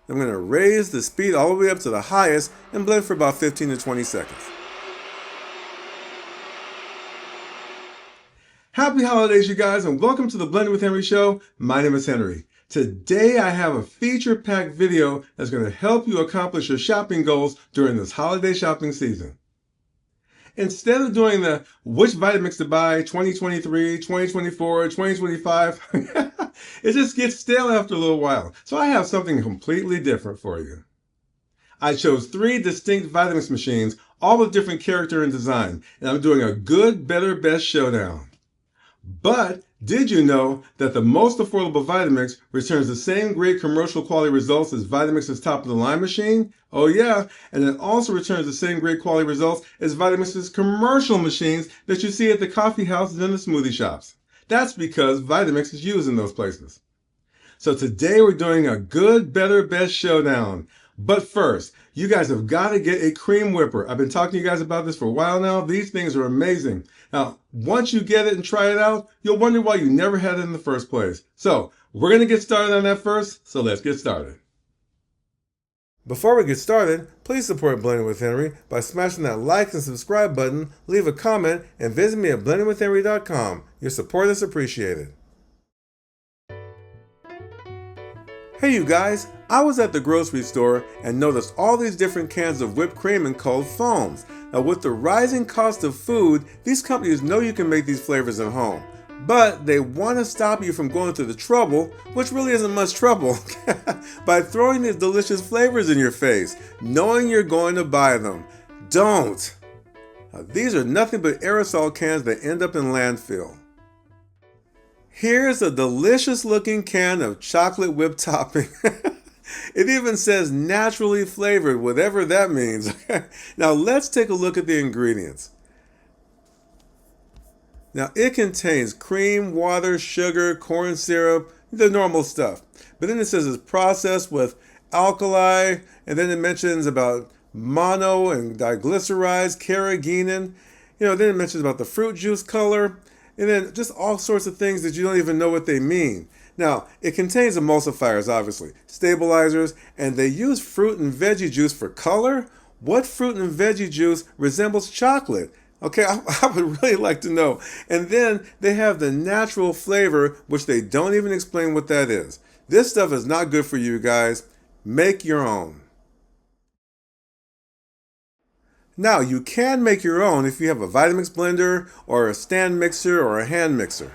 I'm going to raise the speed all the way up to the highest and blend for about 15 to 20 seconds. Happy holidays, you guys, and welcome to the Blender with Henry show. My name is Henry. Today I have a feature-packed video that's going to help you accomplish your shopping goals during this holiday shopping season. Instead of doing the which Vitamix to buy 2023, 2024, 2025, it just gets stale after a little while. So I have something completely different for you. I chose 3 distinct Vitamix machines, all with different character and design, and I'm doing a good, better, best showdown. But did you know that the most affordable Vitamix returns the same great commercial quality results as Vitamix's top of the line machine? Oh yeah, and it also returns the same great quality results as Vitamix's commercial machines that you see at the coffee houses and the smoothie shops. That's because Vitamix is used in those places. So today we're doing a good, better, best showdown. But first, you guys have got to get a cream whipper. I've been talking to you guys about this for a while now. These things are amazing. Now, once you get it and try it out, you'll wonder why you never had it in the first place. So, we're going to get started on that first, so let's get started. Before we get started, please support Blending with Henry by smashing that like and subscribe button, leave a comment, and visit me at blendingwithhenry.com. Your support is appreciated. Hey you guys, I was at the grocery store and noticed all these different cans of whipped cream and cold foams. Now with the rising cost of food, these companies know you can make these flavors at home. But they want to stop you from going through the trouble, which really isn't much trouble, by throwing these delicious flavors in your face, knowing you're going to buy them. Don't! Now, these are nothing but aerosol cans that end up in landfill. Here's a delicious looking can of chocolate whipped topping. It even says naturally flavored, whatever that means. Now let's take a look at the ingredients. Now it contains cream, water, sugar, corn syrup, the normal stuff. But then it says it's processed with alkali, and then it mentions about mono and diglycerides, carrageenan. Then it mentions about the fruit juice color. And then just all sorts of things that you don't even know what they mean. Now, it contains emulsifiers, obviously, stabilizers, and they use fruit and veggie juice for color. What fruit and veggie juice resembles chocolate? Okay, I would really like to know. And then they have the natural flavor, which they don't even explain what that is. This stuff is not good for you guys. Make your own. Now, you can make your own if you have a Vitamix blender or a stand mixer or a hand mixer.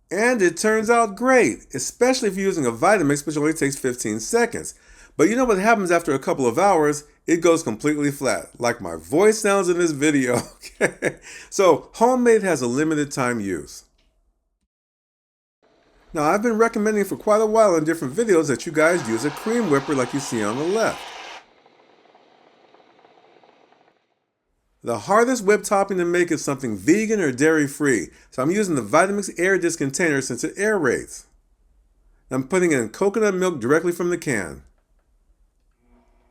And it turns out great, especially if you're using a Vitamix, which only takes 15 seconds. But you know what happens after a couple of hours? It goes completely flat, like my voice sounds in this video. Okay? So, homemade has a limited time use. Now I've been recommending for quite a while in different videos that you guys use a cream whipper like you see on the left. The hardest whipped topping to make is something vegan or dairy free, so I'm using the Vitamix Air Disc container since it aerates. I'm putting in coconut milk directly from the can.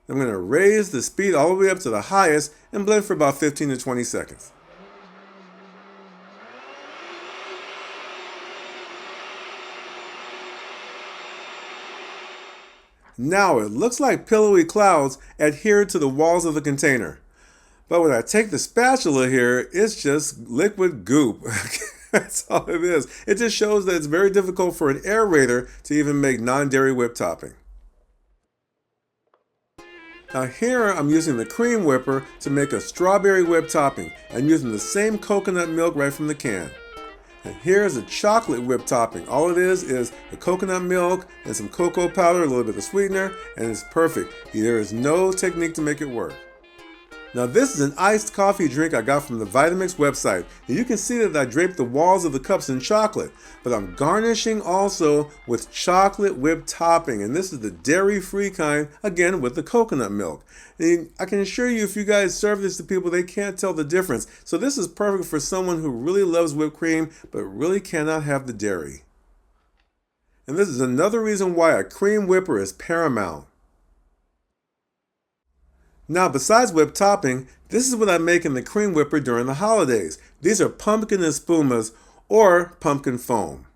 I'm going to raise the speed all the way up to the highest and blend for about 15 to 20 seconds. Now it looks like pillowy clouds adhere to the walls of the container. But when I take the spatula here, it's just liquid goop. That's all it is. It just shows that it's very difficult for an aerator to even make non-dairy whipped topping. Now here I'm using the cream whipper to make a strawberry whipped topping. I'm using the same coconut milk right from the can. And here's a chocolate whipped topping. All it is the coconut milk and some cocoa powder, a little bit of sweetener, and it's perfect. There is no technique to make it work. Now this is an iced coffee drink I got from the Vitamix website. And you can see that I draped the walls of the cups in chocolate, but I'm garnishing also with chocolate whipped topping, and this is the dairy-free kind, again with the coconut milk. And I can assure you if you guys serve this to people, they can't tell the difference. So this is perfect for someone who really loves whipped cream, but really cannot have the dairy. And this is another reason why a cream whipper is paramount. Now, besides whipped topping, this is what I make in the cream whipper during the holidays. These are pumpkin espumas or pumpkin foam.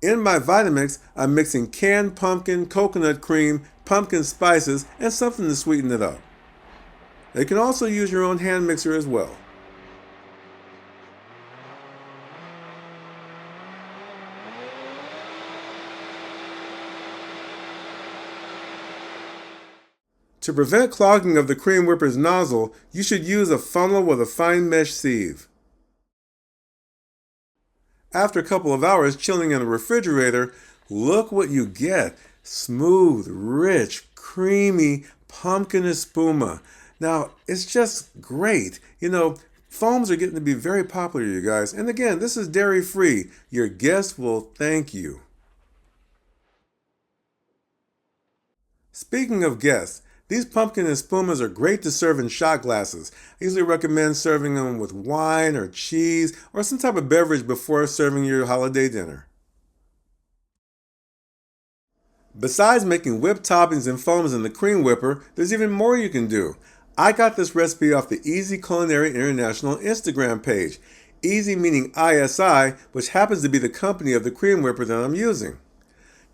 In my Vitamix, I'm mixing canned pumpkin, coconut cream, pumpkin spices, and something to sweeten it up. You can also use your own hand mixer as well. To prevent clogging of the cream whipper's nozzle, you should use a funnel with a fine mesh sieve. After a couple of hours chilling in the refrigerator, look what you get. Smooth, rich, creamy pumpkin espuma. Now, it's just great. You know, foams are getting to be very popular, you guys. And again, this is dairy-free. Your guests will thank you. Speaking of guests, these pumpkin espumas are great to serve in shot glasses. I usually recommend serving them with wine or cheese or some type of beverage before serving your holiday dinner. Besides making whipped toppings and foams in the cream whipper, there's even more you can do. I got this recipe off the Easy Culinary International Instagram page. Easy meaning ISI, which happens to be the company of the cream whipper that I'm using.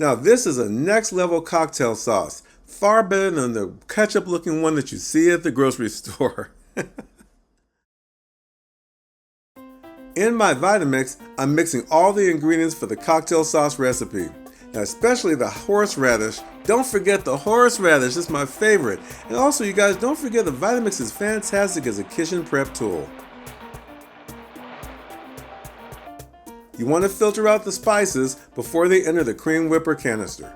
Now, this is a next level cocktail sauce. Far better than the ketchup looking one that you see at the grocery store. In my Vitamix, I'm mixing all the ingredients for the cocktail sauce recipe. Now, especially the horseradish. Don't forget the horseradish, it's my favorite. And also, you guys, don't forget the Vitamix is fantastic as a kitchen prep tool. You want to filter out the spices before they enter the cream whipper canister.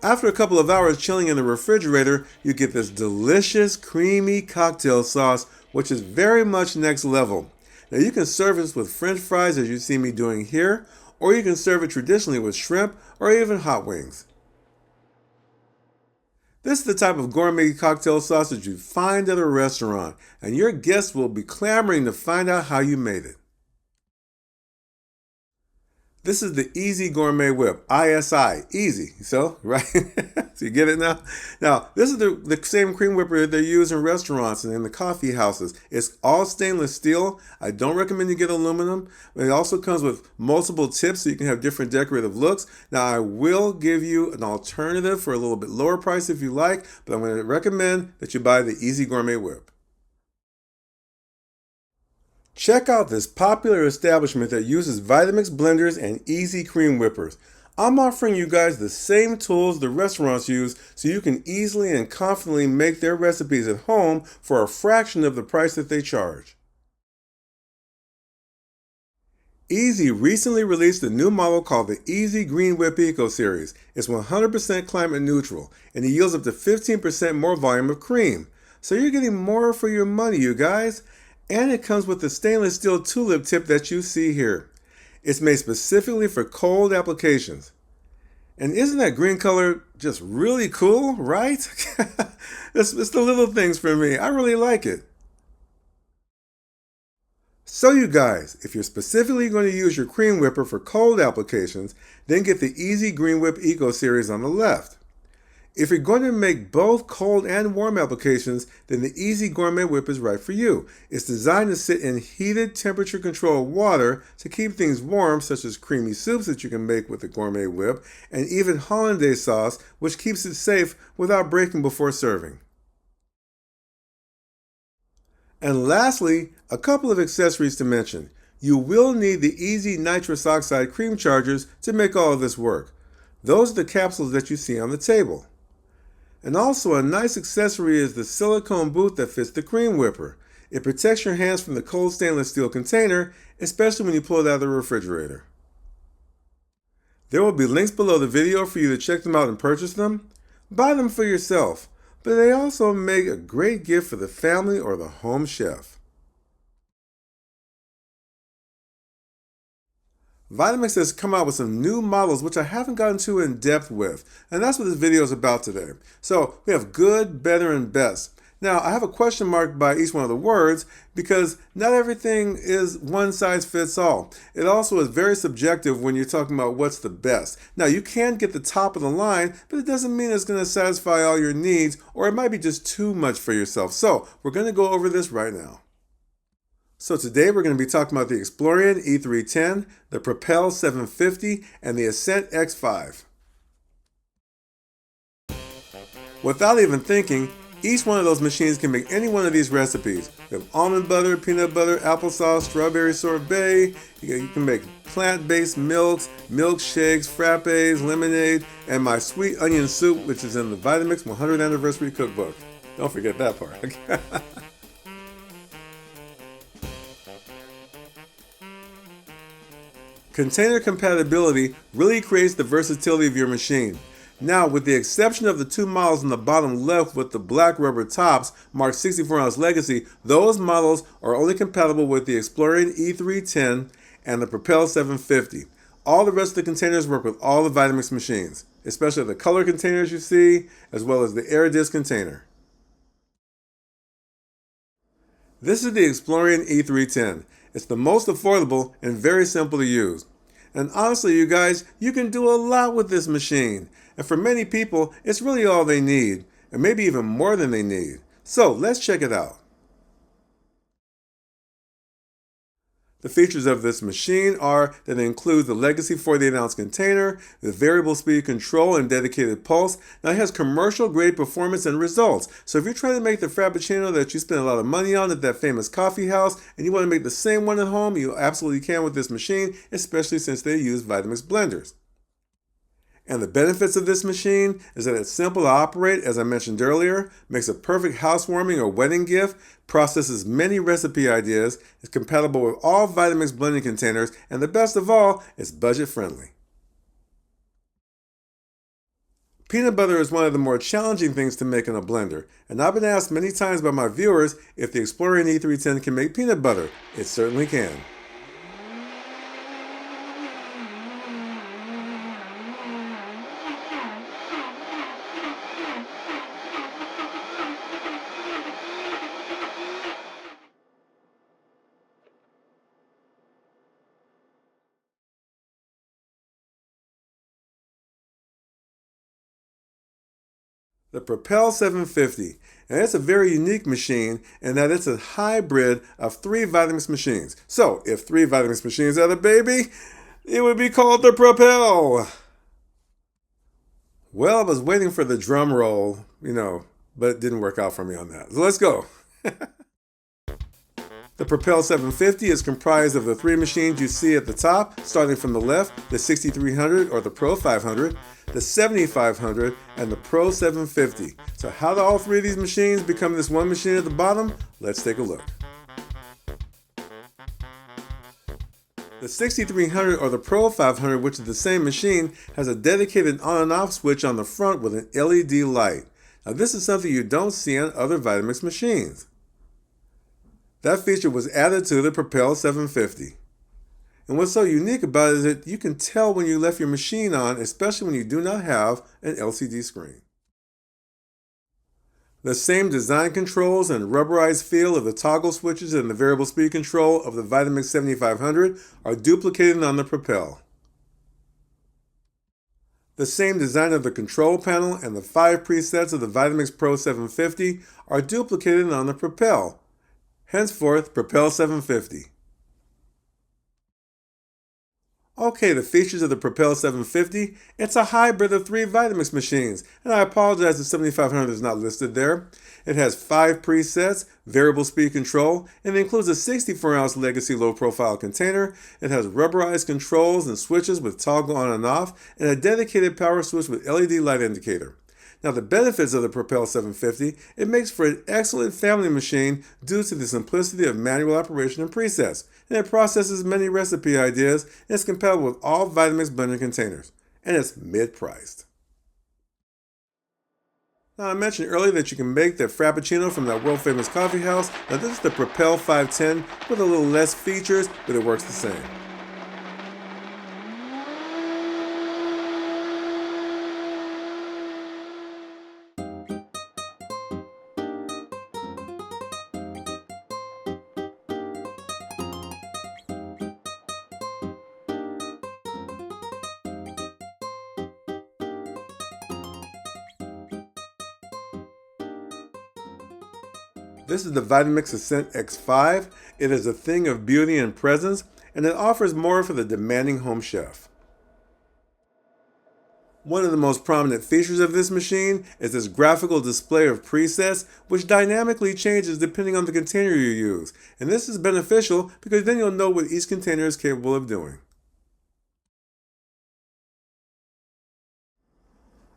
After a couple of hours chilling in the refrigerator, you get this delicious, creamy cocktail sauce, which is very much next level. Now you can serve this with French fries as you see me doing here, or you can serve it traditionally with shrimp or even hot wings. This is the type of gourmet cocktail sauce that you find at a restaurant, and your guests will be clamoring to find out how you made it. This is the Easy Gourmet Whip, ISI, easy, so, right? So you get it now? Now, this is the same cream whipper they use in restaurants and in the coffee houses. It's all stainless steel. I don't recommend you get aluminum. It also comes with multiple tips so you can have different decorative looks. Now, I will give you an alternative for a little bit lower price if you like, but I'm going to recommend that you buy the Easy Gourmet Whip. Check out this popular establishment that uses Vitamix blenders and easy cream whippers. I'm offering you guys the same tools the restaurants use so you can easily and confidently make their recipes at home for a fraction of the price that they charge. Easy recently released a new model called the Easy Green Whip Eco Series. It's 100% climate neutral and it yields up to 15% more volume of cream. So you're getting more for your money, you guys. And it comes with the stainless steel tulip tip that you see here. It's made specifically for cold applications. And isn't that green color just really cool, right? it's the little things for me. I really like it. So you guys, if you're specifically going to use your cream whipper for cold applications, then get the Easy Green Whip Eco Series on the left. If you're going to make both cold and warm applications, then the Easy Gourmet Whip is right for you. It's designed to sit in heated, temperature-controlled water to keep things warm, such as creamy soups that you can make with the Gourmet Whip, and even hollandaise sauce, which keeps it safe without breaking before serving. And lastly, a couple of accessories to mention. You will need the Easy Nitrous Oxide cream chargers to make all of this work. Those are the capsules that you see on the table. And also a nice accessory is the silicone boot that fits the cream whipper. It protects your hands from the cold stainless steel container, especially when you pull it out of the refrigerator. There will be links below the video for you to check them out and purchase them. Buy them for yourself, but they also make a great gift for the family or the home chef. Vitamix has come out with some new models which I haven't gotten too in depth with, and that's what this video is about today. So we have good, better, and best. Now, I have a question mark by each one of the words because not everything is one size fits all. It also is very subjective when you're talking about what's the best. Now, you can get the top of the line, but it doesn't mean it's going to satisfy all your needs, or it might be just too much for yourself. So, we're going to go over this right now. So today we're going to be talking about the Explorian E310, the Propel 750, and the Ascent X5. Without even thinking, each one of those machines can make any one of these recipes. We have almond butter, peanut butter, applesauce, strawberry sorbet. You can make plant-based milks, milkshakes, frappes, lemonade, and my sweet onion soup, which is in the Vitamix 100th Anniversary Cookbook. Don't forget that part. Container compatibility really creates the versatility of your machine. Now, with the exception of the two models on the bottom left with the black rubber tops marked 64-ounce Legacy, those models are only compatible with the Explorian E310 and the Propel 750. All the rest of the containers work with all the Vitamix machines, especially the color containers you see, as well as the air disc container. This is the Explorian E310. It's the most affordable and very simple to use. And honestly, you guys, you can do a lot with this machine. And for many people, it's really all they need, and maybe even more than they need. So let's check it out. The features of this machine are that it includes the Legacy 48-ounce container, the variable speed control and dedicated pulse. Now it has commercial grade performance and results. So if you're trying to make the Frappuccino that you spend a lot of money on at that famous coffee house and you want to make the same one at home, you absolutely can with this machine, especially since they use Vitamix blenders. And the benefits of this machine is that it's simple to operate, as I mentioned earlier, makes a perfect housewarming or wedding gift, processes many recipe ideas, is compatible with all Vitamix blending containers, and the best of all, it's budget friendly. Peanut butter is one of the more challenging things to make in a blender, and I've been asked many times by my viewers if the Explorian E310 can make peanut butter. It certainly can. The Propel 750, and it's a very unique machine in that it's a hybrid of three Vitamix machines. So if three Vitamix machines had a baby, it would be called the Propel. Well, I was waiting for the drum roll, but it didn't work out for me on that. So let's go. The Propel 750 is comprised of the three machines you see at the top, starting from the left, the 6300 or the Pro 500, the 7500, and the Pro 750. So how do all three of these machines become this one machine at the bottom? Let's take a look. The 6300 or the Pro 500, which is the same machine, has a dedicated on and off switch on the front with an LED light. Now this is something you don't see on other Vitamix machines. That feature was added to the Propel 750. And what's so unique about it is that you can tell when you left your machine on, especially when you do not have an LCD screen. The same design controls and rubberized feel of the toggle switches and the variable speed control of the Vitamix 7500 are duplicated on the Propel. The same design of the control panel and the 5 presets of the Vitamix Pro 750 are duplicated on the Propel. Henceforth, Propel 750. Okay, the features of the Propel 750. It's a hybrid of three Vitamix machines, and I apologize if 7500 is not listed there. It has 5 presets, variable speed control, and it includes a 64-ounce Legacy low-profile container. It has rubberized controls and switches with toggle on and off, and a dedicated power switch with LED light indicator. Now the benefits of the Propel 750, it makes for an excellent family machine due to the simplicity of manual operation and presets, and it processes many recipe ideas, and it's compatible with all Vitamix blender containers, and it's mid-priced. Now I mentioned earlier that you can make the Frappuccino from that world famous coffee house. Now this is the Propel 510 with a little less features, but it works the same. This is the Vitamix Ascent X5. It is a thing of beauty and presence, and it offers more for the demanding home chef. One of the most prominent features of this machine is this graphical display of presets, which dynamically changes depending on the container you use. And this is beneficial because then you'll know what each container is capable of doing.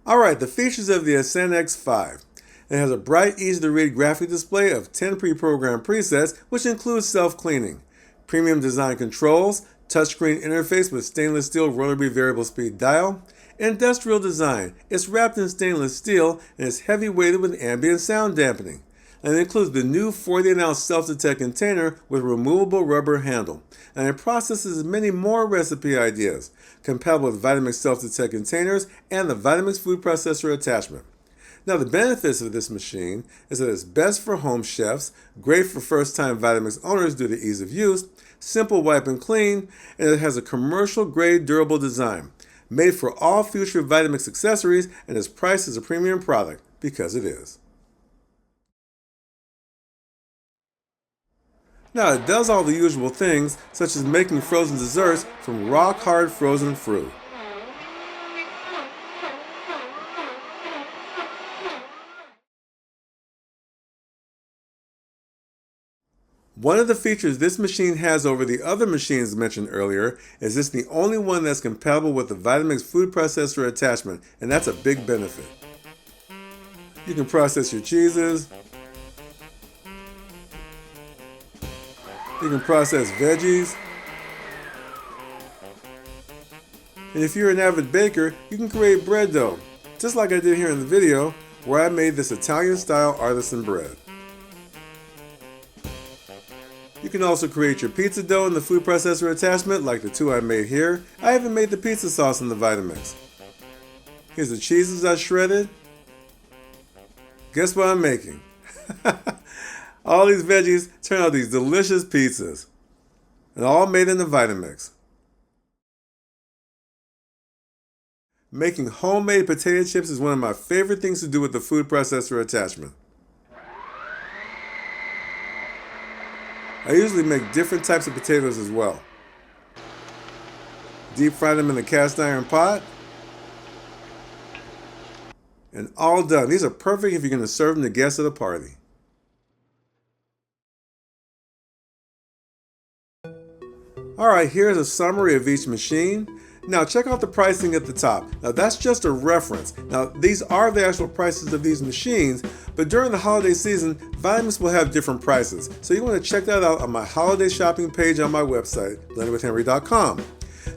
Alright, the features of the Ascent X5. It has a bright, easy-to-read graphic display of 10 pre-programmed presets, which includes self-cleaning, premium design controls, touchscreen interface with stainless steel rotary variable speed dial, industrial design. It's wrapped in stainless steel and is heavy-weighted with ambient sound dampening. And it includes the new 48-ounce self-detect container with removable rubber handle. And it processes many more recipe ideas, compatible with Vitamix self-detect containers and the Vitamix food processor attachment. Now, the benefits of this machine is that it's best for home chefs, great for first-time Vitamix owners due to ease of use, simple wipe and clean, and it has a commercial-grade durable design, made for all future Vitamix accessories, and is priced as a premium product because it is. Now, it does all the usual things, such as making frozen desserts from rock-hard frozen fruit. One of the features this machine has over the other machines mentioned earlier is it's the only one that's compatible with the Vitamix food processor attachment, and that's a big benefit. You can process your cheeses, you can process veggies, and if you're an avid baker, you can create bread dough, just like I did here in the video, where I made this Italian-style artisan bread. You can also create your pizza dough in the food processor attachment like the two I made here. I even made the pizza sauce in the Vitamix. Here's the cheeses I shredded. Guess what I'm making? All these veggies turn out these delicious pizzas. And all made in the Vitamix. Making homemade potato chips is one of my favorite things to do with the food processor attachment. I usually make different types of potatoes as well. Deep fry them in a cast iron pot. And all done. These are perfect if you're going to serve them to guests at a party. Alright, here's a summary of each machine. Now check out the pricing at the top. Now that's just a reference. Now these are the actual prices of these machines, but during the holiday season, Vitamix will have different prices. So you want to check that out on my holiday shopping page on my website, blendedwithhenry.com.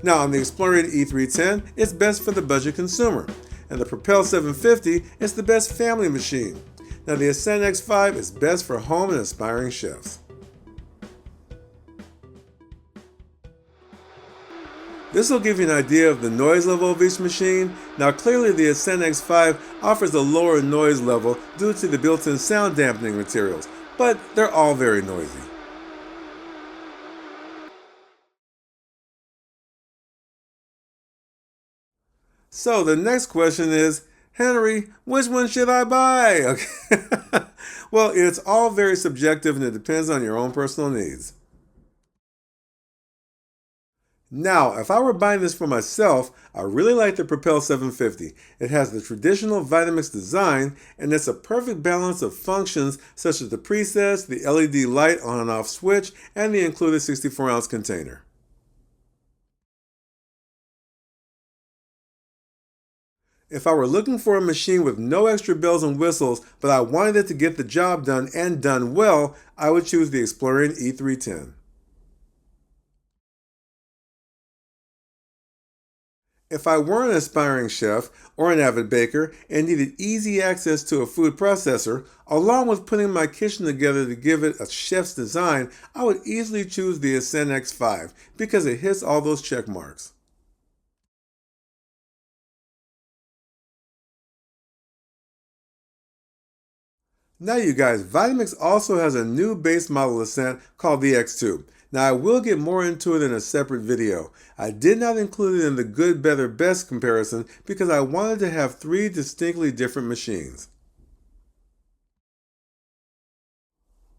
Now on the Explorian E310, it's best for the budget consumer. And the Propel 750 is the best family machine. Now the Ascent X5 is best for home and aspiring chefs. This will give you an idea of the noise level of each machine. Now clearly the Ascent X5 offers a lower noise level due to the built-in sound dampening materials, but they're all very noisy. So the next question is, Henry, which one should I buy? Okay. Well, it's all very subjective and it depends on your own personal needs. Now, if I were buying this for myself, I really like the Propel 750. It has the traditional Vitamix design, and it's a perfect balance of functions such as the presets, the LED light on and off switch, and the included 64-ounce container. If I were looking for a machine with no extra bells and whistles, but I wanted it to get the job done and done well, I would choose the Explorian E310. If I were an aspiring chef or an avid baker and needed easy access to a food processor, along with putting my kitchen together to give it a chef's design, I would easily choose the Ascent X5 because it hits all those check marks. Now you guys, Vitamix also has a new base model Ascent called the X2. Now I will get more into it in a separate video. I did not include it in the good, better, best comparison because I wanted to have three distinctly different machines.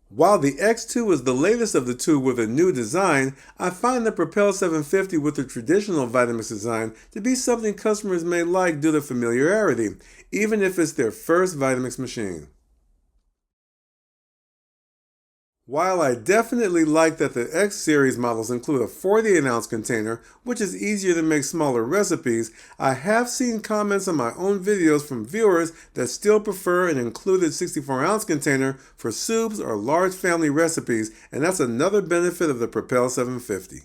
While the X2 is the latest of the two with a new design, I find the Propel 750 with the traditional Vitamix design to be something customers may like due to familiarity, even if it's their first Vitamix machine. While I definitely like that the X series models include a 48-ounce container, which is easier to make smaller recipes, I have seen comments on my own videos from viewers that still prefer an included 64-ounce container for soups or large family recipes, and that's another benefit of the Propel 750.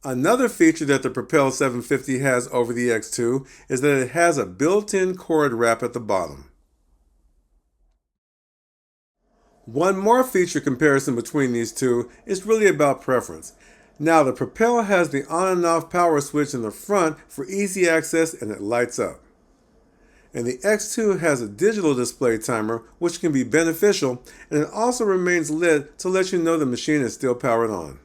Another feature that the Propel 750 has over the X2 is that it has a built-in cord wrap at the bottom. One more feature comparison between these two is really about preference. Now the Propel has the on and off power switch in the front for easy access and it lights up. And the X2 has a digital display timer which can be beneficial, and it also remains lit to let you know the machine is still powered on.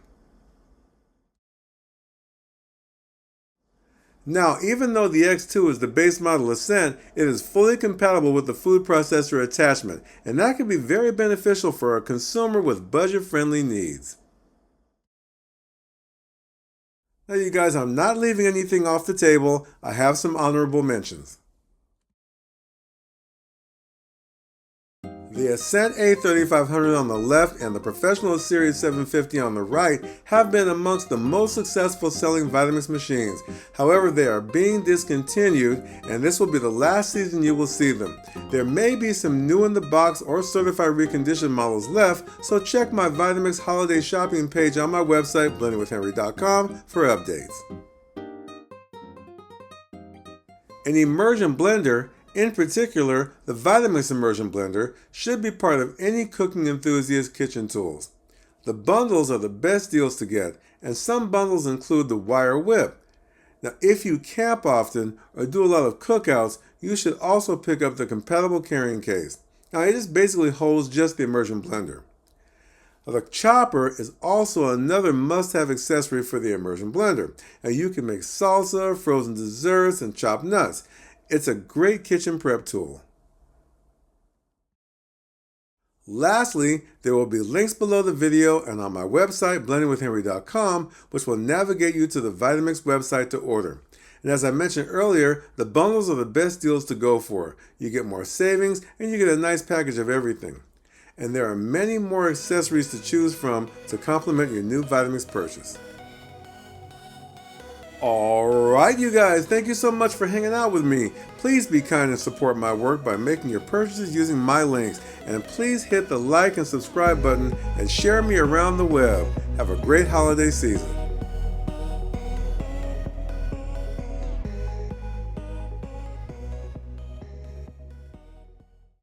Now, even though the X2 is the base model Ascent, it is fully compatible with the food processor attachment, and that can be very beneficial for a consumer with budget-friendly needs. Now you guys, I'm not leaving anything off the table. I have some honorable mentions. The Ascent A3500 on the left and the Professional Series 750 on the right have been amongst the most successful selling Vitamix machines. However, they are being discontinued, and this will be the last season you will see them. There may be some new in the box or certified reconditioned models left, so check my Vitamix holiday shopping page on my website, blendingwithhenry.com, for updates. An Immersion Blender, in particular, the Vitamix Immersion Blender, should be part of any cooking enthusiast kitchen tools. The bundles are the best deals to get, and some bundles include the wire whip. Now, if you camp often or do a lot of cookouts, you should also pick up the compatible carrying case. Now, it just basically holds just the Immersion Blender. Now, the chopper is also another must-have accessory for the Immersion Blender. Now, you can make salsa, frozen desserts, and chopped nuts. It's a great kitchen prep tool. Lastly, there will be links below the video and on my website, blendingwithhenry.com, which will navigate you to the Vitamix website to order. And as I mentioned earlier, the bundles are the best deals to go for. You get more savings and you get a nice package of everything. And there are many more accessories to choose from to complement your new Vitamix purchase. Alright you guys, thank you so much for hanging out with me. Please be kind and support my work by making your purchases using my links. And please hit the like and subscribe button and share me around the web. Have a great holiday season.